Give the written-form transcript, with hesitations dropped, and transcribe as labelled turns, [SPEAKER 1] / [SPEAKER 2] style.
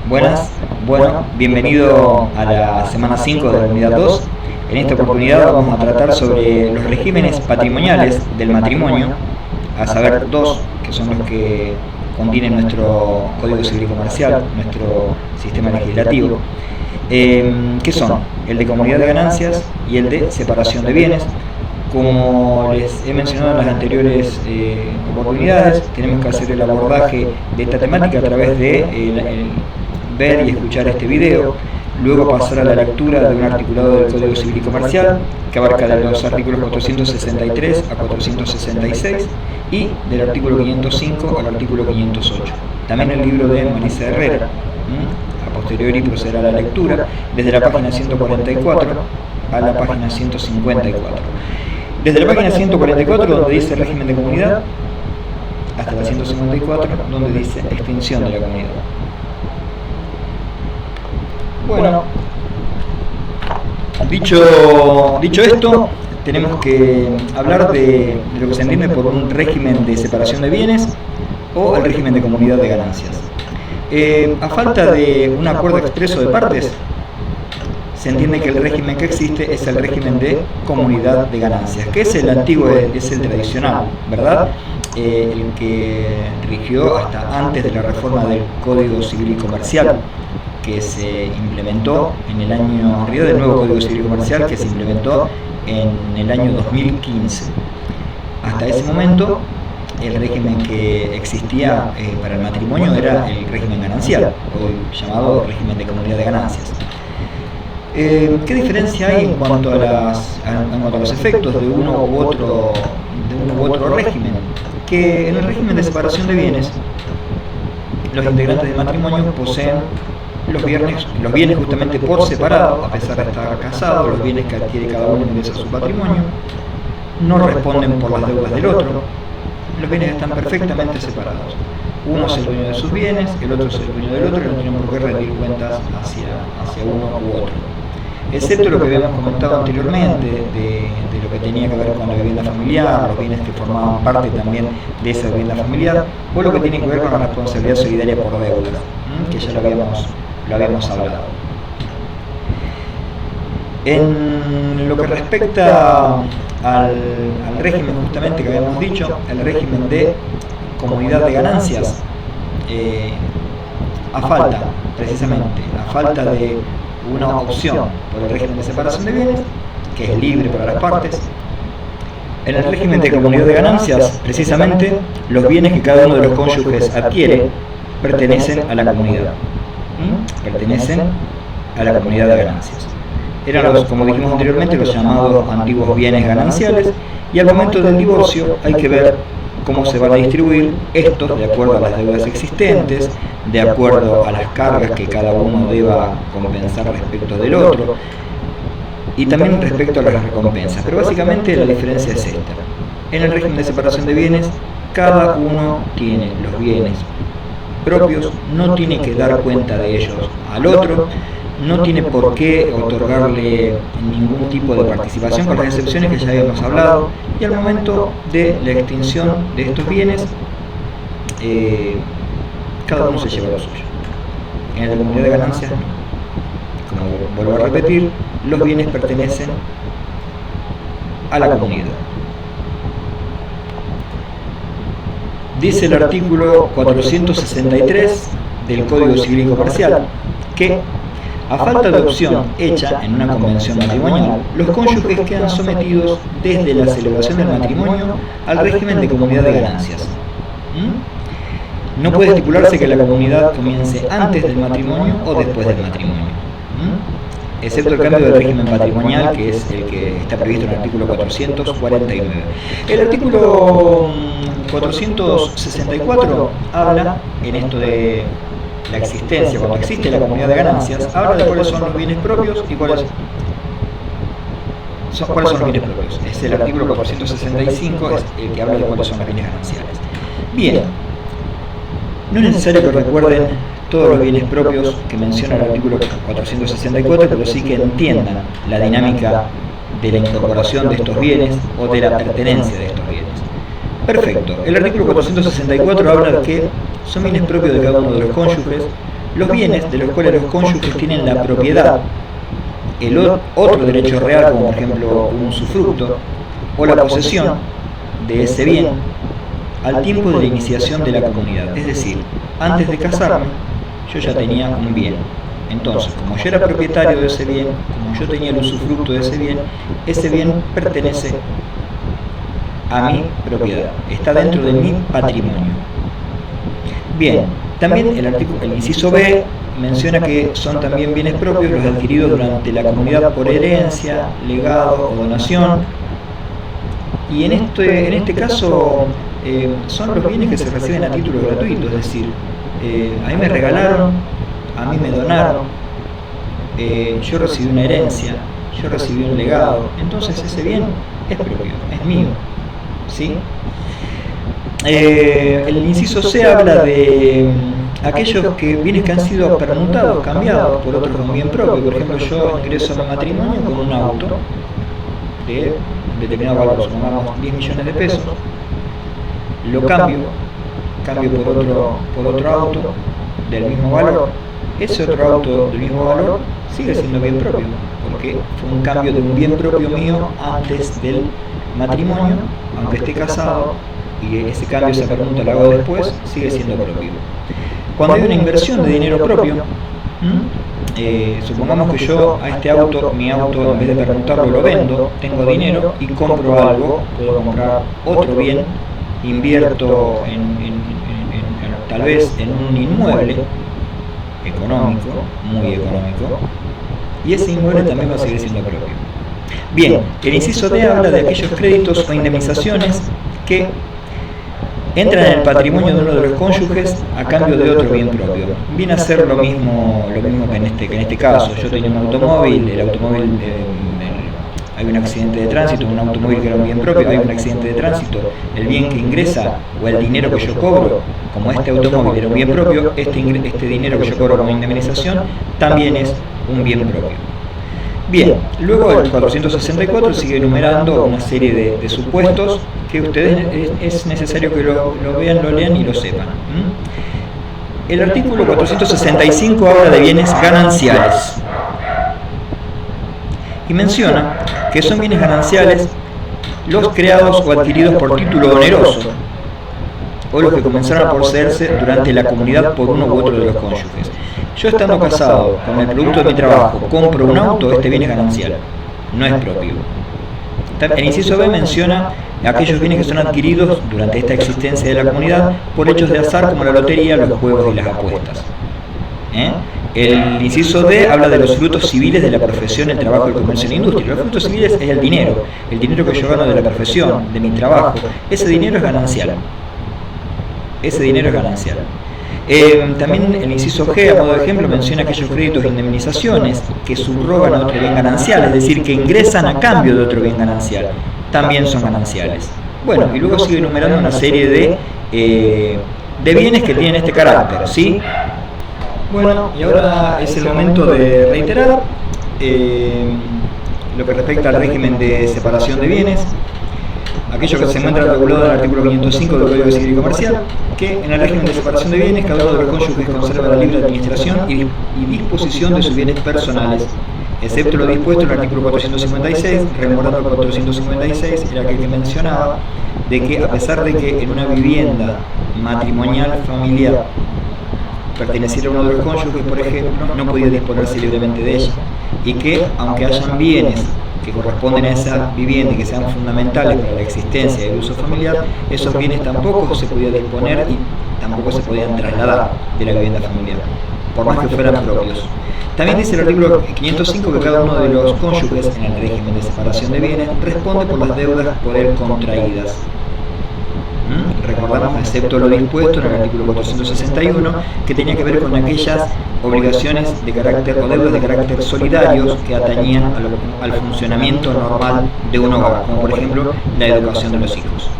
[SPEAKER 1] Buenas, bueno, bienvenido a la semana 5 de la unidad 2. En esta oportunidad vamos a tratar sobre los regímenes patrimoniales del matrimonio, a saber dos, que son los que contienen nuestro Código Civil y Comercial, nuestro sistema legislativo, que son el de comunidad de ganancias y el de separación de bienes. Como les he mencionado en las anteriores oportunidades, tenemos que hacer el abordaje de esta temática a través de ver y escuchar este video, luego pasar a la lectura de un articulado del Código Civil y Comercial que abarca de los artículos 463 a 466 y del artículo 505 al artículo 508. También el libro de Marisa Herrera. A posteriori procederá a la lectura desde la página 144 a la página 154. Desde la página 144, donde dice régimen de comunidad, hasta la 154, donde dice extinción de la comunidad. Bueno, dicho esto, tenemos que hablar de lo que se entiende por un régimen de separación de bienes o el régimen de comunidad de ganancias. A falta de un acuerdo expreso de partes, se entiende que el régimen que existe es el régimen de comunidad de ganancias, que es el antiguo, es el tradicional, ¿verdad? El que rigió hasta antes de la reforma del Código Civil y Comercial, que se implementó en el año, en realidad del nuevo Código Civil y Comercial, que se implementó en el año 2015. Hasta ese momento, el régimen que existía para el matrimonio era el régimen ganancial, o llamado régimen de comunidad de ganancias. ¿Qué diferencia hay en cuanto a los efectos de uno u otro régimen? Que en el régimen de separación de bienes, los integrantes del matrimonio poseen los bienes justamente por separado, a pesar de estar casados, los bienes que adquiere cada uno ingresa a su patrimonio, no responden por las deudas del otro, los bienes están perfectamente separados. Uno es el dueño de sus bienes, el otro es el dueño del otro y no tienen por qué rendir cuentas hacia uno u otro. Excepto lo que habíamos comentado anteriormente de lo que tenía que ver con la vivienda familiar, los bienes que formaban parte también de esa vivienda familiar, o lo que tiene que ver con la responsabilidad solidaria por deudas, que ya lo habíamos hablado. En lo que respecta al régimen justamente que habíamos dicho, el régimen de comunidad de ganancias, a falta de una opción por el régimen de separación de bienes, que es libre para las partes. En el régimen de comunidad de ganancias, precisamente, los bienes que cada uno de los cónyuges adquiere pertenecen a la comunidad. Pertenecen a la comunidad de ganancias. Eran como dijimos anteriormente, los llamados antiguos bienes gananciales, y al momento del divorcio hay que ver cómo se van a distribuir estos de acuerdo a las deudas existentes, de acuerdo a las cargas que cada uno deba compensar respecto del otro, y también respecto a las recompensas. Pero básicamente la diferencia es esta. En el régimen de separación de bienes, cada uno tiene los bienes propios, no tiene que dar cuenta de ellos al otro, no tiene por qué otorgarle ningún tipo de participación, con las excepciones que ya habíamos hablado, y al momento de la extinción de estos bienes, cada uno se lleva lo suyo. En el de comunidad de ganancias, como vuelvo a repetir, los bienes pertenecen a la comunidad. Dice el artículo 463 del Código Civil y Comercial que, a falta de opción hecha en una convención matrimonial, los cónyuges quedan sometidos desde la celebración del matrimonio al régimen de comunidad de ganancias. No puede estipularse que la comunidad comience antes del matrimonio o después del matrimonio, excepto el cambio del régimen patrimonial, que es el que está previsto en el artículo 449. El artículo 464 habla en esto de la existencia, cuando existe la comunidad de ganancias, habla de cuáles son los bienes propios y cuáles son los bienes propios. Es el artículo 465, es el que habla de cuáles son los bienes gananciales. Bien, no es necesario que recuerden todos los bienes propios que menciona el artículo 464, pero sí que entiendan la dinámica de la incorporación de estos bienes o de la pertenencia de estos bienes. Perfecto. El artículo 464 habla de que son bienes propios de cada uno de los cónyuges los bienes de los cuales los cónyuges tienen la propiedad, otro derecho real, como por ejemplo un usufructo, o la posesión de ese bien, al tiempo de la iniciación de la comunidad. Es decir, antes de casarme, yo ya tenía un bien. Entonces, como yo era propietario de ese bien, como yo tenía el usufructo de ese bien pertenece a mi propiedad, está dentro de mi patrimonio. Bien, también el inciso B menciona que son también bienes propios los adquiridos durante la comunidad por herencia, legado o donación. Y en este caso son los bienes que se reciben a título gratuito, es decir, a mí me regalaron, a mí me donaron, yo recibí una herencia, yo recibí un legado, entonces ese bien es propio, es mío, ¿sí? El inciso C habla de aquellos bienes que han sido permutados, cambiados por otros con bien propio. Por ejemplo, yo ingreso a mi matrimonio con un auto de determinado valor, supongamos 10 millones de pesos, lo cambio por otro auto del mismo valor. Ese otro auto del mismo valor sigue siendo bien propio, porque fue un cambio de un bien propio mío antes del matrimonio, aunque esté casado, y ese cambio, esa permuta lo hago después, sigue siendo propio. Cuando hay una inversión de dinero propio, supongamos que yo a este auto, mi auto, en vez de permutarlo, lo vendo, tengo dinero y compro algo, puedo comprar otro bien, invierto tal vez en un inmueble económico, muy económico, y ese inmueble también va a seguir siendo propio. Bien, el inciso D habla de aquellos créditos o indemnizaciones que entran en el patrimonio de uno de los cónyuges a cambio de otro bien propio. Viene a ser lo mismo que en este caso. Yo tenía un automóvil, hay un accidente de tránsito, un automóvil que era un bien propio, hay un accidente de tránsito, el bien que ingresa o el dinero que yo cobro, como este automóvil era un bien propio, este dinero que yo cobro como indemnización también es un bien propio. Bien, luego el 464 sigue enumerando una serie de supuestos que ustedes es necesario que lo vean, lo lean y lo sepan. El artículo 465 habla de bienes gananciales y menciona que son bienes gananciales los creados o adquiridos por título oneroso o los que comenzaron a poseerse durante la comunidad por uno u otro de los cónyuges. Yo, estando casado con el producto de mi trabajo, compro un auto, este bien es ganancial, no es propio. El inciso B menciona aquellos bienes que son adquiridos durante esta existencia de la comunidad por hechos de azar como la lotería, los juegos y las apuestas. El inciso D habla de los frutos civiles de la profesión, el trabajo, el comercio y la industria. Los frutos civiles es el dinero que yo gano de la profesión, de mi trabajo. Ese dinero es ganancial. También el inciso G, a modo de ejemplo, menciona aquellos créditos e indemnizaciones que subrogan a otro bien ganancial, es decir, que ingresan a cambio de otro bien ganancial. También son gananciales. Bueno, y luego sigue enumerando una serie de bienes que tienen este carácter, ¿sí? Bueno, y ahora es el momento de reiterar lo que respecta al régimen de separación de bienes, aquello que se encuentra regulado en el artículo 505 del Código Civil y Comercial, que en el régimen de separación de bienes cada uno de los cónyuges conserva la libre administración y disposición de sus bienes personales, excepto lo dispuesto en el artículo 456, rememorando el 456, era aquel que mencionaba de que a pesar de que en una vivienda matrimonial familiar perteneciera a uno de los cónyuges, por ejemplo, no podía disponerse libremente de ella, y que aunque hayan bienes que corresponden a esa vivienda y que sean fundamentales para la existencia y el uso familiar, esos bienes tampoco se podían disponer y tampoco se podían trasladar de la vivienda familiar, por más que fueran propios. También dice el artículo 505 que cada uno de los cónyuges en el régimen de separación de bienes responde por las deudas por él contraídas. Recordamos, excepto lo dispuesto en el artículo 461, que tenía que ver con aquellas obligaciones de carácter o deudas de carácter solidarios que atañían al funcionamiento normal de un hogar, como por ejemplo la educación de los hijos.